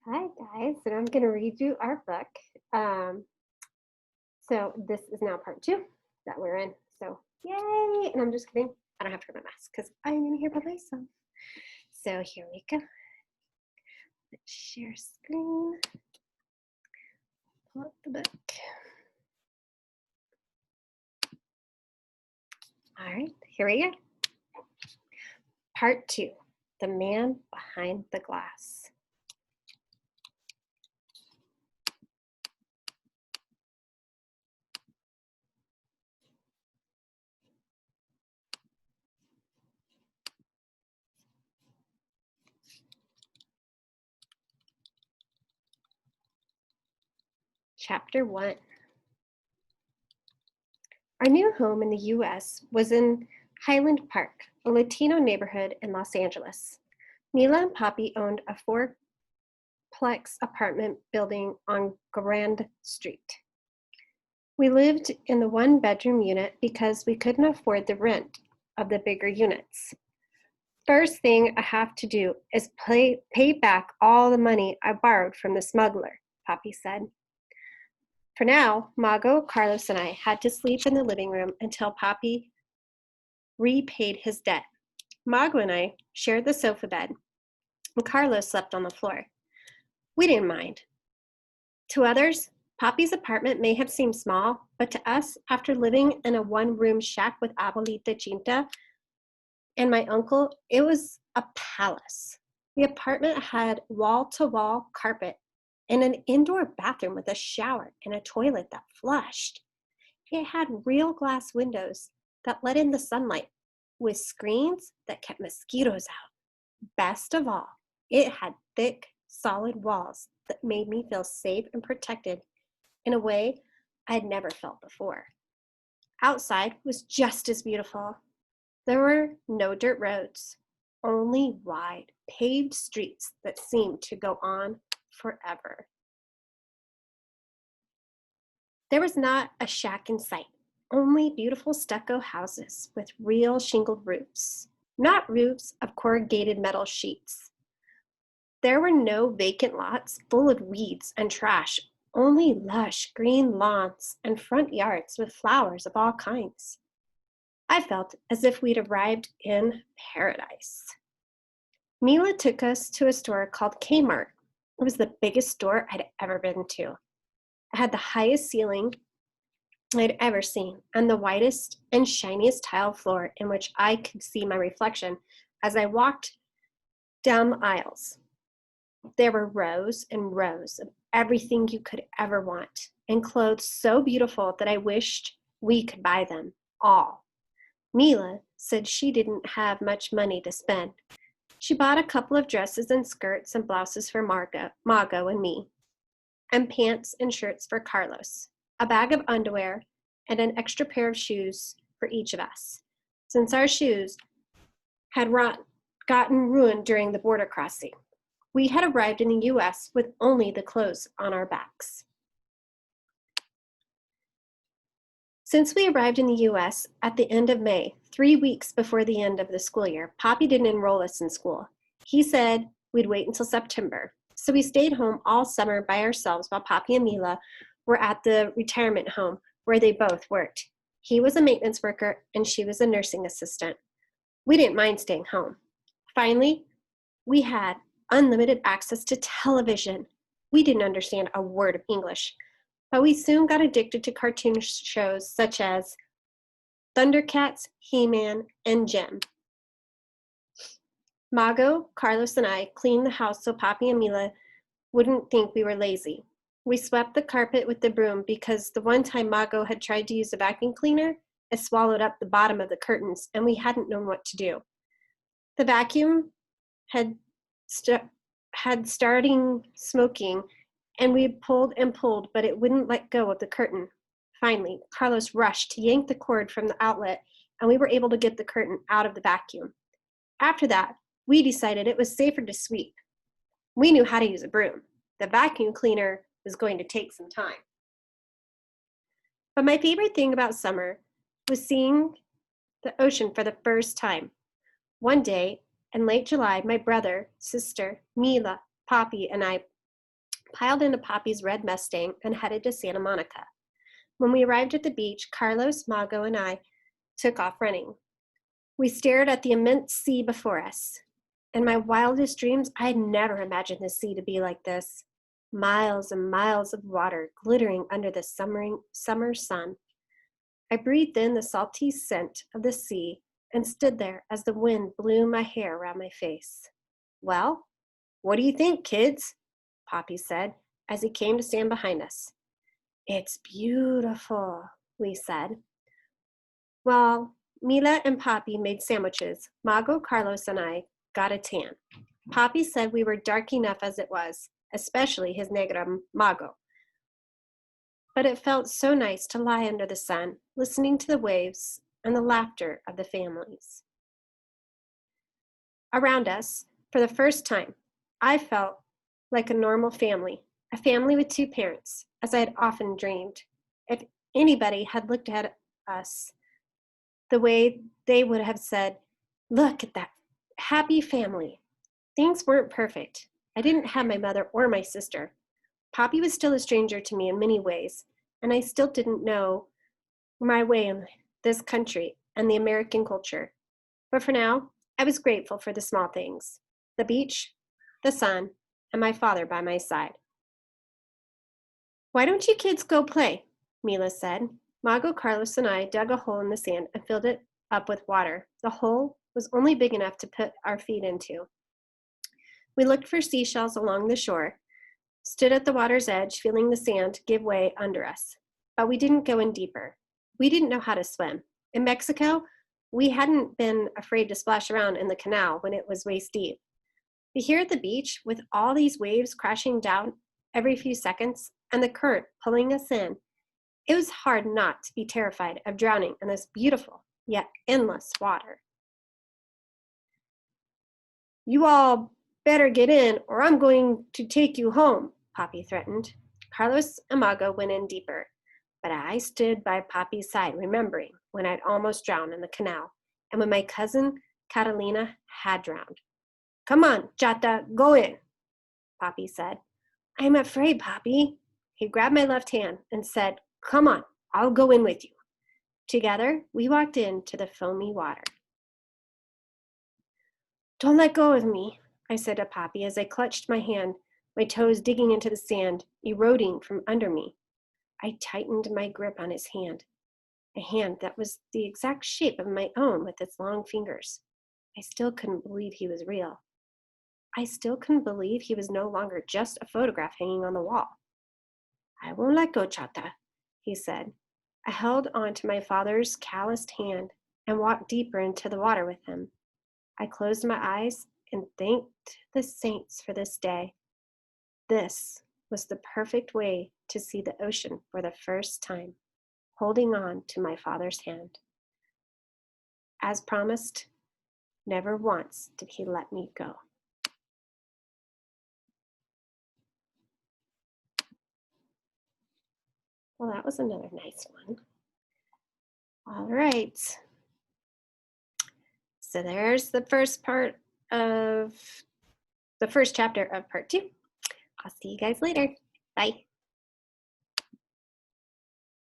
Hi guys, and I'm going to read you our book. Um, so this is now part two that we're in. So yay! And I'm just kidding. I don't have to wear my mask because I'm in here by myself. So here we go. Let's share screen. Pull up the book. All right, here we go. Part two: The Man Behind the Glass. Chapter 1. Our new home in the U.S. was in Highland Park, a Latino neighborhood in Los Angeles. Mila and Poppy owned a fourplex apartment building on Grand Street. We lived in the one-bedroom unit because we couldn't afford the rent of the bigger units. First thing I have to do is pay back all the money I borrowed from the smuggler, Poppy said. For now, Mago, Carlos, and I had to sleep in the living room until Poppy repaid his debt. Mago and I shared the sofa bed, and Carlos slept on the floor. We didn't mind. To others, Poppy's apartment may have seemed small, but to us, after living in a one-room shack with Abuelita Chinta and my uncle, it was a palace. The apartment had wall-to-wall carpet and an indoor bathroom with a shower and a toilet that flushed. It had real glass windows that let in the sunlight with screens that kept mosquitoes out. Best of all, it had thick, solid walls that made me feel safe and protected in a way I'd never felt before. Outside was just as beautiful. There were no dirt roads, only wide, paved streets that seemed to go on forever. There was not a shack in sight, only beautiful stucco houses with real shingled roofs, not roofs of corrugated metal sheets. There were no vacant lots full of weeds and trash, only lush green lawns and front yards with flowers of all kinds. I felt as if we'd arrived in paradise. Mila took us to a store called Kmart. It was the biggest store I'd ever been to. It had the highest ceiling I'd ever seen and the whitest and shiniest tile floor in which I could see my reflection as I walked down the aisles. There were rows and rows of everything you could ever want, and clothes so beautiful that I wished we could buy them all. Mila said she didn't have much money to spend. She bought a couple of dresses and skirts and blouses for Mago and me, and pants and shirts for Carlos, a bag of underwear, and an extra pair of shoes for each of us, since our shoes had gotten ruined during the border crossing. We had arrived in the U.S. with only the clothes on our backs. Since we arrived in the U.S. at the end of May, 3 weeks before the end of the school year, Poppy didn't enroll us in school. He said we'd wait until September. So we stayed home all summer by ourselves while Poppy and Mila were at the retirement home where they both worked. He was a maintenance worker and she was a nursing assistant. We didn't mind staying home. Finally, we had unlimited access to television. We didn't understand a word of English, but we soon got addicted to cartoon shows such as Thundercats, He-Man, and Jem. Mago, Carlos, and I cleaned the house so Poppy and Mila wouldn't think we were lazy. We swept the carpet with the broom because the one time Mago had tried to use a vacuum cleaner, it swallowed up the bottom of the curtains, and we hadn't known what to do. The vacuum had starting smoking, and we pulled and pulled, but it wouldn't let go of the curtain. Finally, Carlos rushed to yank the cord from the outlet, and we were able to get the curtain out of the vacuum. After that, we decided it was safer to sweep. We knew how to use a broom. The vacuum cleaner was going to take some time. But my favorite thing about summer was seeing the ocean for the first time. One day, in late July, my brother, sister, Mila, Poppy, and I piled into Poppy's red Mustang, and headed to Santa Monica. When we arrived at the beach, Carlos, Mago, and I took off running. We stared at the immense sea before us. In my wildest dreams, I had never imagined the sea to be like this. Miles and miles of water glittering under the summer sun. I breathed in the salty scent of the sea and stood there as the wind blew my hair around my face. "Well, what do you think, kids?" Poppy said as he came to stand behind us. "It's beautiful," we said. Well, Mila and Poppy made sandwiches. Mago, Carlos, and I got a tan. Poppy said we were dark enough as it was, especially his negra Mago. But it felt so nice to lie under the sun, listening to the waves and the laughter of the families. Around us, for the first time, I felt like a normal family, a family with two parents, as I had often dreamed. If anybody had looked at us the way they would have said, "Look at that happy family." Things weren't perfect. I didn't have my mother or my sister. Poppy was still a stranger to me in many ways, and I still didn't know my way in this country and the American culture. But for now, I was grateful for the small things: the beach, the sun, and my father by my side. "Why don't you kids go play?" Mila said. Mago, Carlos, and I dug a hole in the sand and filled it up with water. The hole was only big enough to put our feet into. We looked for seashells along the shore, stood at the water's edge, feeling the sand give way under us. But we didn't go in deeper. We didn't know how to swim. In Mexico, we hadn't been afraid to splash around in the canal when it was waist deep. But here at the beach, with all these waves crashing down every few seconds and the current pulling us in, it was hard not to be terrified of drowning in this beautiful yet endless water. "You all better get in or I'm going to take you home," Poppy threatened. Carlos and Mago went in deeper, but I stood by Poppy's side, remembering when I'd almost drowned in the canal and when my cousin Catalina had drowned. "Come on, Chata, go in," Poppy said. "I'm afraid, Poppy." He grabbed my left hand and said, "Come on, I'll go in with you." Together, we walked into the foamy water. "Don't let go of me," I said to Poppy as I clutched my hand, my toes digging into the sand, eroding from under me. I tightened my grip on his hand, a hand that was the exact shape of my own with its long fingers. I still couldn't believe he was real. I still couldn't believe he was no longer just a photograph hanging on the wall. "I won't let go, Chata," he said. I held on to my father's calloused hand and walked deeper into the water with him. I closed my eyes and thanked the saints for this day. This was the perfect way to see the ocean for the first time, holding on to my father's hand. As promised, never once did he let me go. Well, that was another nice one. All right. So there's the first part of the first chapter of part 2. I'll see you guys later. Bye.